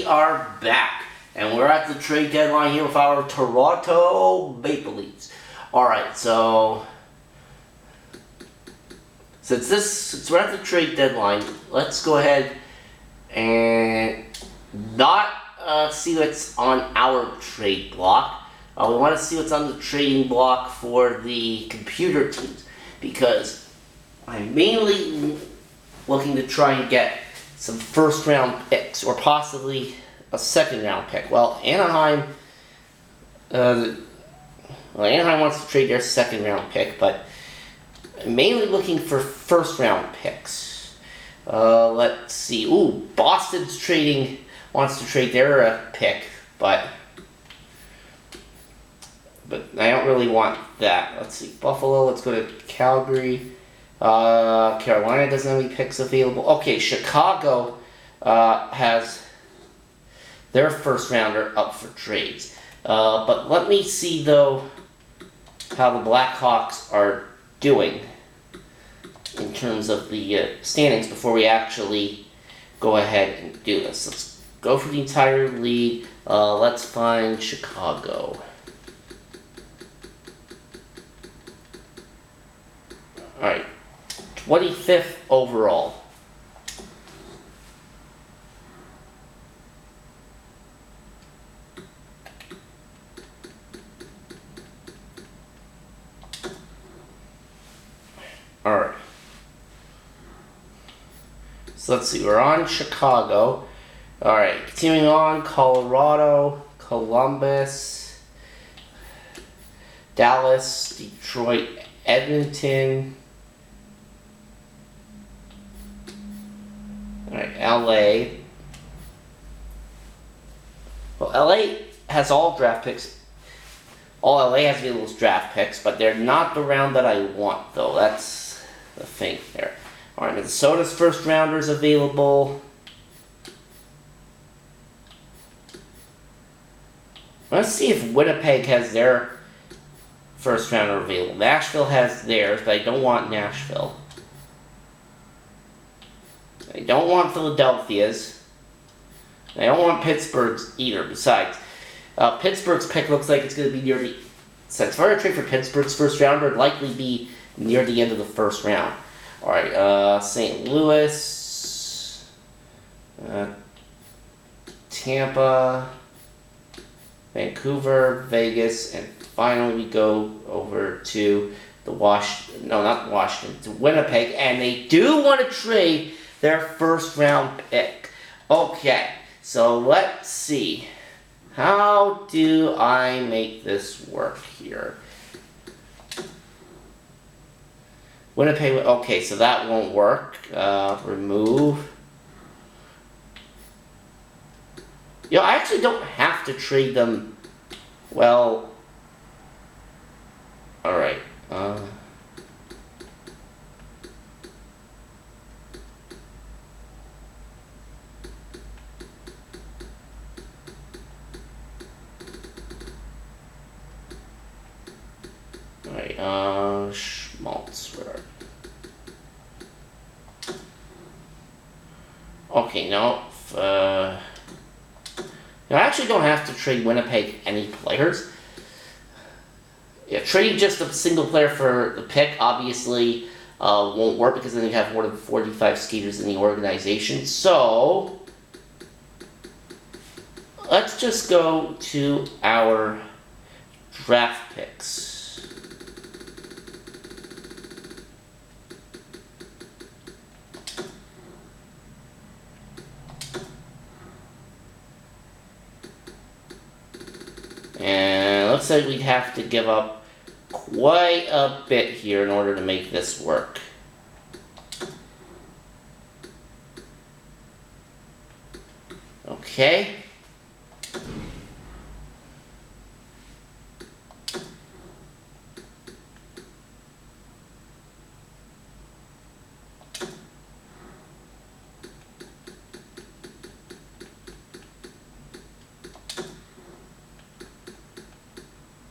are back, and we're at the trade deadline here with our Toronto Maple Leafs. Alright, so since we're at the trade deadline, let's go ahead and not see what's on our trade block. We want to see what's on the trading block for the computer teams, because I'm mainly looking to try and get some first round picks, or possibly a second round pick. Well, Anaheim wants to trade their second round pick, but I'm mainly looking for first round picks. Let's see. Ooh, Boston's wants to trade their pick, but I don't really want that. Let's see. Buffalo, let's go to Calgary. Carolina doesn't have any picks available. Okay, Chicago has their first rounder up for trades. But let me see, though, how the Blackhawks are doing in terms of the standings before we actually go ahead and do this. Let's go for the entire league. Let's find Chicago. Alright, 25th overall. Alright. So let's see, we're on Chicago. Alright, continuing on, Colorado, Columbus, Dallas, Detroit, Edmonton. Alright, LA. Well, LA has all draft picks. All LA has available is draft picks, but they're not the round that I want, though. That's the thing there. Alright, Minnesota's first rounder is available. Let's see if Winnipeg has their first rounder available. Nashville has theirs, but I don't want Nashville. I don't want Philadelphia's. I don't want Pittsburgh's either. Besides, Pittsburgh's pick looks like it's going to be near the... Since if I were to trade for Pittsburgh's first rounder, it'd likely be near the end of the first round. Alright, St. Louis, Tampa, Vancouver, Vegas, and finally we go over to the not Washington, to Winnipeg, and they do want to trade their first round pick. Okay, so let's see. How do I make this work here? Winnipeg, okay, so that won't work. Remove. I actually don't have to trade them. Well, alright. Schmaltz, where? Okay, no. I actually don't have to trade Winnipeg any players. Yeah, trading just a single player for the pick obviously won't work, because then you have more than 45 skaters in the organization. So let's just go to our draft picks. And looks like we'd have to give up quite a bit here in order to make this work. Okay.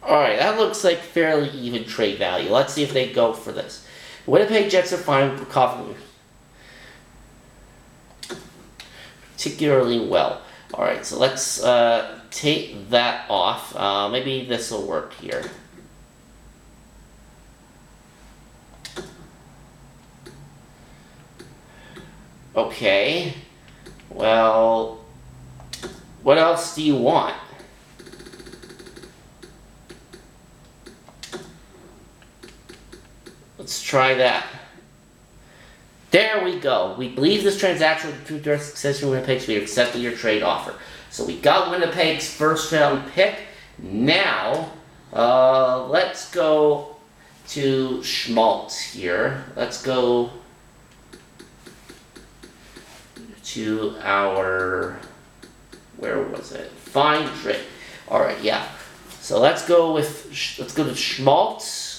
Alright, that looks like fairly even trade value. Let's see if they go for this. Winnipeg Jets are fine with Coffin particularly well. Alright, so let's take that off. Maybe this will work here. Okay. Well, what else do you want? Let's try that. There we go. We believe this transaction will prove direct success for Winnipeg, so we accepted your trade offer. So we got Winnipeg's first round pick. Now, let's go to Schmaltz here. Let's go to our, where was it? Find trade. All right, yeah. So let's go to Schmaltz.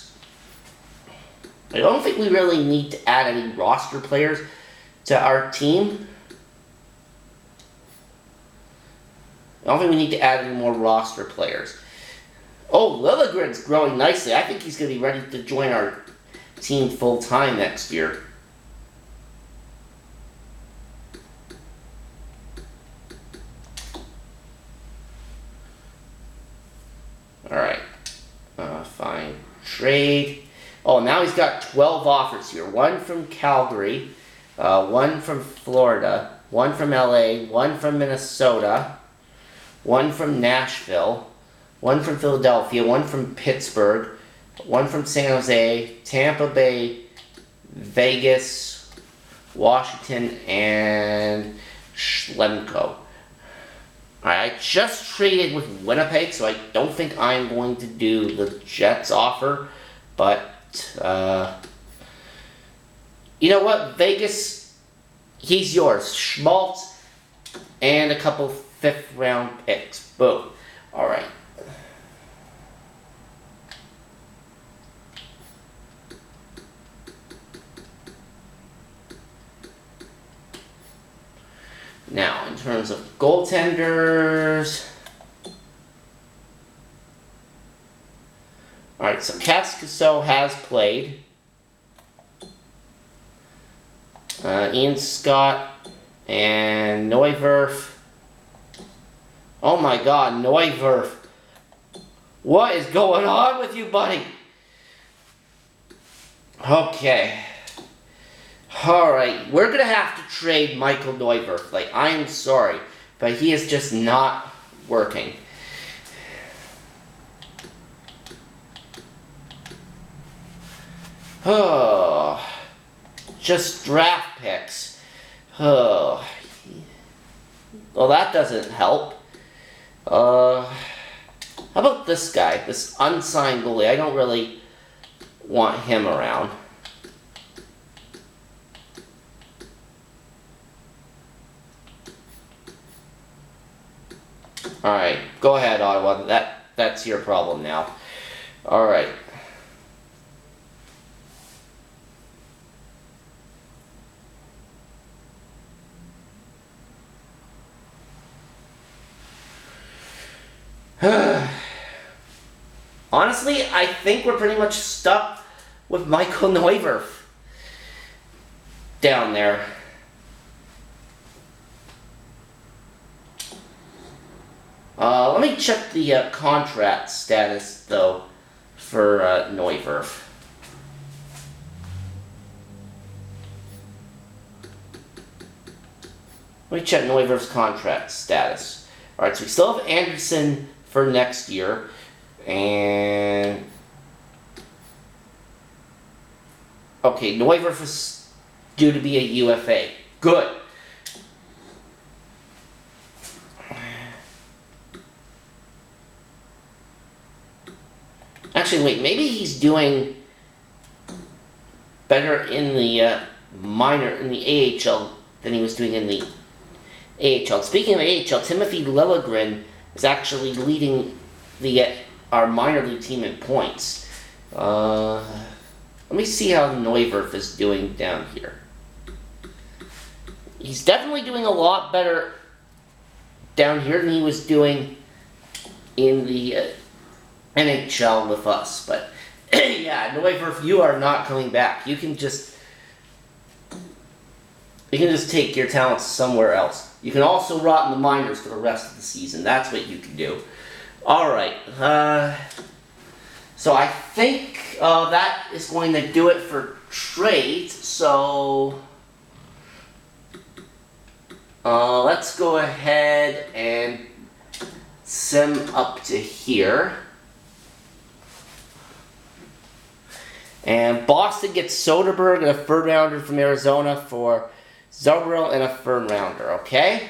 I don't think we really need to add any roster players to our team. I don't think we need to add any more roster players. Oh, Liljegren's growing nicely. I think he's going to be ready to join our team full-time next year. Alright. Fine. Trade. Oh, now he's got 12 offers here. One from Calgary, one from Florida, one from LA, one from Minnesota, one from Nashville, one from Philadelphia, one from Pittsburgh, one from San Jose, Tampa Bay, Vegas, Washington, and Schlemko. I just traded with Winnipeg, so I don't think I'm going to do the Jets offer, but you know what? Vegas, he's yours. Schmaltz and a couple 5th round picks. Boom. Alright. Now, in terms of goaltenders. Alright, so Cascasso has played. Ian Scott and Neuwirth. Oh my god, Neuwirth. What is going on with you, buddy? Okay. Alright, we're going to have to trade Michael Neuwirth. Like, I'm sorry, but he is just not working. Oh, just draft picks. Oh, well, that doesn't help. How about this guy, this unsigned goalie? I don't really want him around. Alright, go ahead, Ottawa. That's your problem now. Alright. Honestly, I think we're pretty much stuck with Michael Neuwirth down there. Let me check the contract status, though, for Neuwirth. Let me check Neuwirth's contract status. Alright, so we still have Anderson for next year, and okay, Neuwirth is due to be a UFA. Good. Actually, wait, maybe he's doing better in the in the AHL than he was doing in the AHL. Speaking of AHL, Timothy Liljegren is actually leading our minor league team in points. Let me see how Neuwirth is doing down here. He's definitely doing a lot better down here than he was doing in the NHL with us. But yeah, Neuwirth, you are not coming back. You can just You can just take your talents somewhere else. You can also rot in the minors for the rest of the season. That's what you can do. Alright. So I think that is going to do it for trades. So let's go ahead and sim up to here. And Boston gets Soderberg and a third rounder from Arizona for Zubril and a third rounder, okay?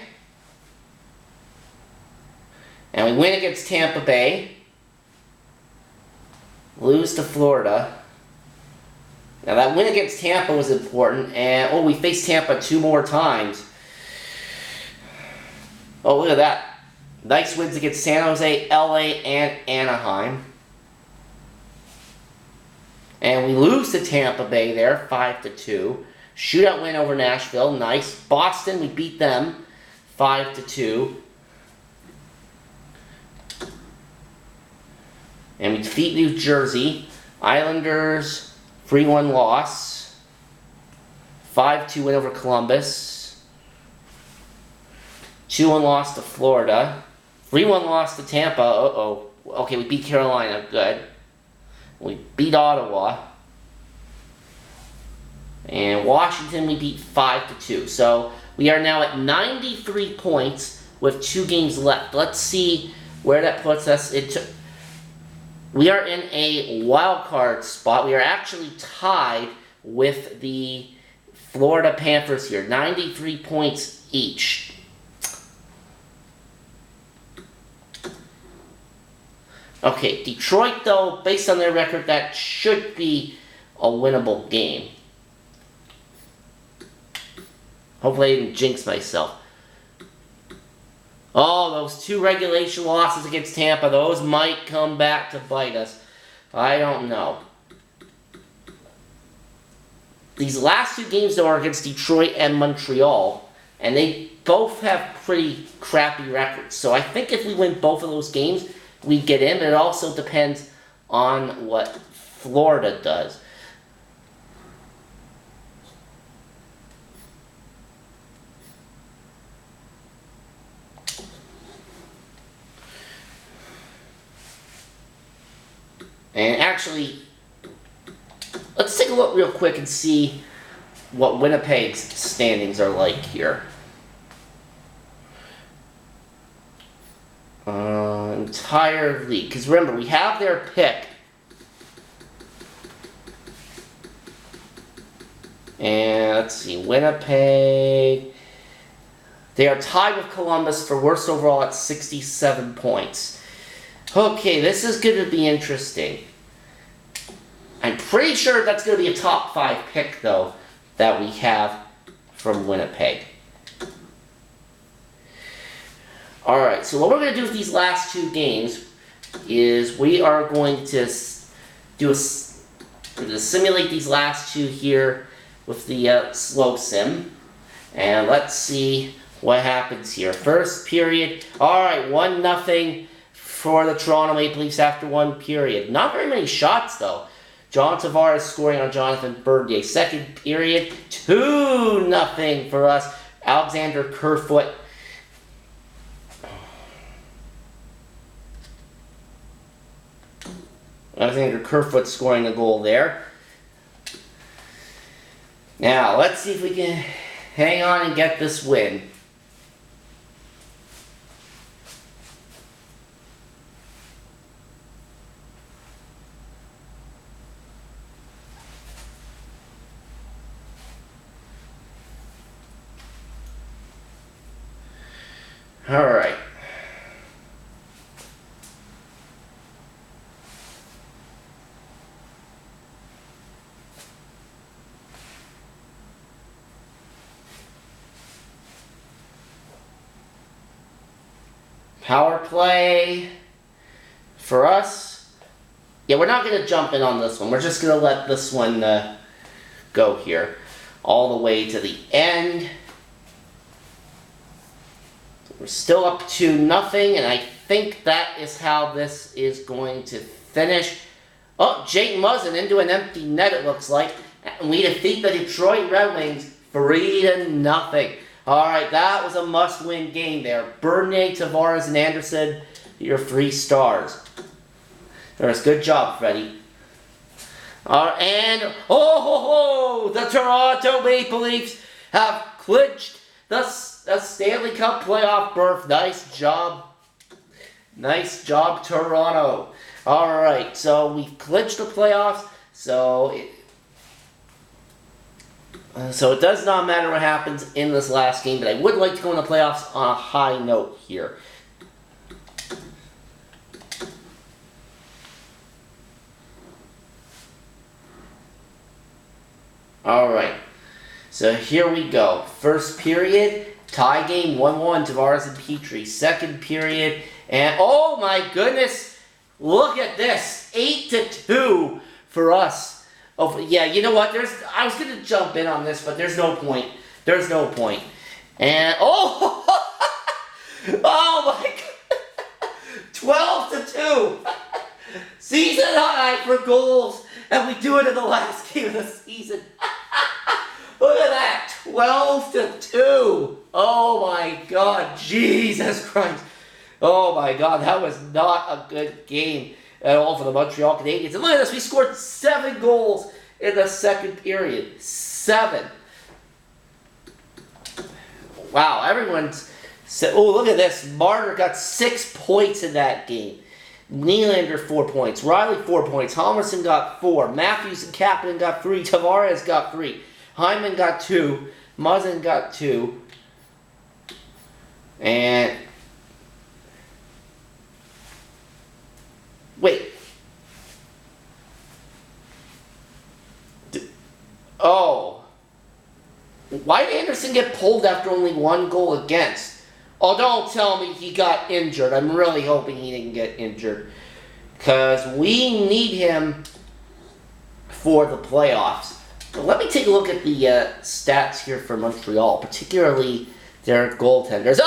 And we win against Tampa Bay. Lose to Florida. Now that win against Tampa was important. And, we faced Tampa 2 more times. Oh, look at that. Nice wins against San Jose, LA, and Anaheim. And we lose to Tampa Bay there, 5-2. Shootout win over Nashville, nice. Boston, we beat them, 5-2. And we defeat New Jersey. Islanders, 3-1 loss. 5-2 win over Columbus. 2-1 loss to Florida. 3-1 loss to Tampa. Okay, we beat Carolina, good. We beat Ottawa. And Washington we beat 5-2. So we are now at 93 points with 2 games left. Let's see where that puts us. We are in a wild card spot. We are actually tied with the Florida Panthers here. 93 points each. Okay, Detroit, though, based on their record, that should be a winnable game. Hopefully I didn't jinx myself. Oh, those 2 regulation losses against Tampa, those might come back to bite us. I don't know. These last 2 games, though, are against Detroit and Montreal, and they both have pretty crappy records. So I think if we win both of those games, we get in, but it also depends on what Florida does. And actually, let's take a look real quick and see what Winnipeg's standings are like here. Entire league. Because remember, we have their pick. And let's see, Winnipeg. They are tied with Columbus for worst overall at 67 points. Okay, this is going to be interesting. I'm pretty sure that's going to be a top 5 pick, though, that we have from Winnipeg. Alright, so what we're going to do with these last 2 games is we are going to simulate these last 2 here with the slow sim. And let's see what happens here. First period. Alright, 1-0 for the Toronto Maple Leafs after 1 period. Not very many shots, though. John Tavares scoring on Jonathan Bernier. Second period, 2-0 for us. Alexander Kerfoot. Alexander Kerfoot scoring a goal there. Now, let's see if we can hang on and get this win. All right. Power play for us. Yeah, we're not going to jump in on this one. We're just going to let this one go here all the way to the end. We're still up 2-0, and I think that is how this is going to finish. Oh, Jake Muzzin into an empty net, it looks like. And we defeat the Detroit Red Wings 3-0. Alright, that was a must-win game there. Bernier, Tavares, and Anderson, your 3 stars. There's good job, Freddie. And, the Toronto Maple Leafs have clinched the Stanley Cup playoff berth. Nice job. Nice job, Toronto. Alright, so we clinched the playoffs, so it does not matter what happens in this last game, but I would like to go in the playoffs on a high note here. Alright, so here we go. First period, tie game 1-1, Tavares and Petrie. Second period, and oh my goodness, look at this, 8-2 for us. Oh, yeah, you know what? I was going to jump in on this, but there's no point. There's no point. And, oh my God. 12-2. Season high for goals. And we do it in the last game of the season. Look at that. 12-2. Oh my God. Jesus Christ. Oh my God. That was not a good game at all for the Montreal Canadiens. And look at this, we scored 7 goals in the second period. 7. Wow, everyone's... Oh, look at this. Marner got 6 points in that game. Nylander 4 points. Riley 4 points. Halverson got 4. Matthews and Kapanen got 3. Tavares got 3. Hyman got 2. Muzzin got 2. And... Wait. Oh. Why did Anderson get pulled after only 1 goal against? Oh, don't tell me he got injured. I'm really hoping he didn't get injured. Because we need him for the playoffs. But let me take a look at the stats here for Montreal, particularly their goaltenders.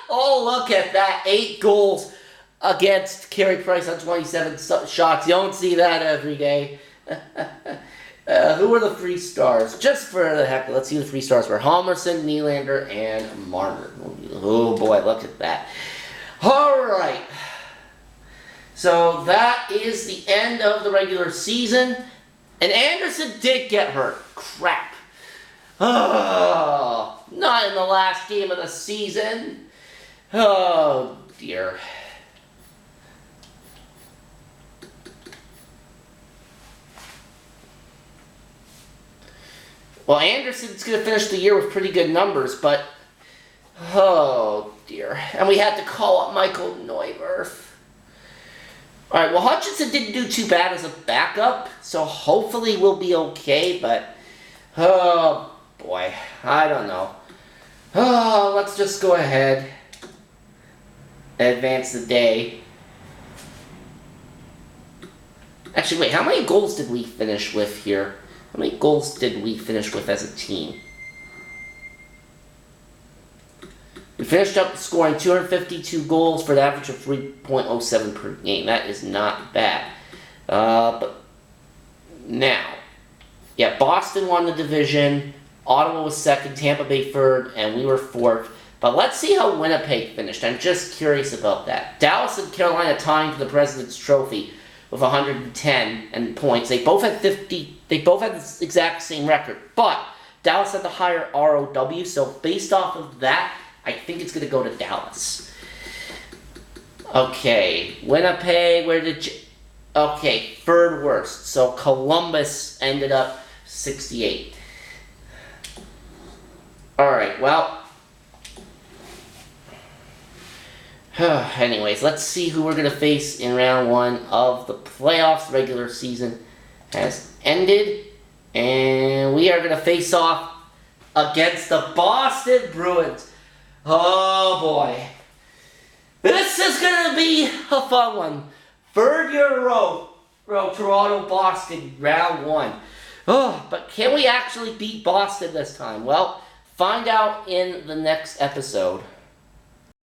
Oh, look at that. 8 goals against Carey Price on 27 shots. You don't see that every day. Who are the 3 stars? Just for the heck, let's see who the 3 stars were. Halverson, Nylander, and Marner. Oh boy, look at that. Alright. So that is the end of the regular season. And Anderson did get hurt. Crap. Oh, not in the last game of the season. Oh dear. Well, Anderson's going to finish the year with pretty good numbers, but... Oh, dear. And we had to call up Michael Neuwirth. Alright, well, Hutchinson didn't do too bad as a backup, so hopefully we'll be okay, but... Oh, boy. I don't know. Oh, let's just go ahead and advance the day. Actually, wait, how many goals did we finish with here? How many goals did we finish with as a team? We finished up scoring 252 goals for an average of 3.07 per game. That is not bad. But now, yeah, Boston won the division. Ottawa was second, Tampa Bay third, and we were fourth. But let's see how Winnipeg finished. I'm just curious about that. Dallas and Carolina tying for the President's Trophy with 110 and points. They both had 50. They both had the exact same record, but Dallas had the higher ROW. So based off of that, I think it's going to go to Dallas. Okay, Winnipeg. Where did you? Okay, third worst. So Columbus ended up 68. All right. Well. Anyways, let's see who we're going to face in round 1 of the playoffs. Regular season has ended. And we are going to face off against the Boston Bruins. Oh boy. This is going to be a fun one. Third year in a row, Toronto, Boston, round 1. Oh, but can we actually beat Boston this time? Well, find out in the next episode.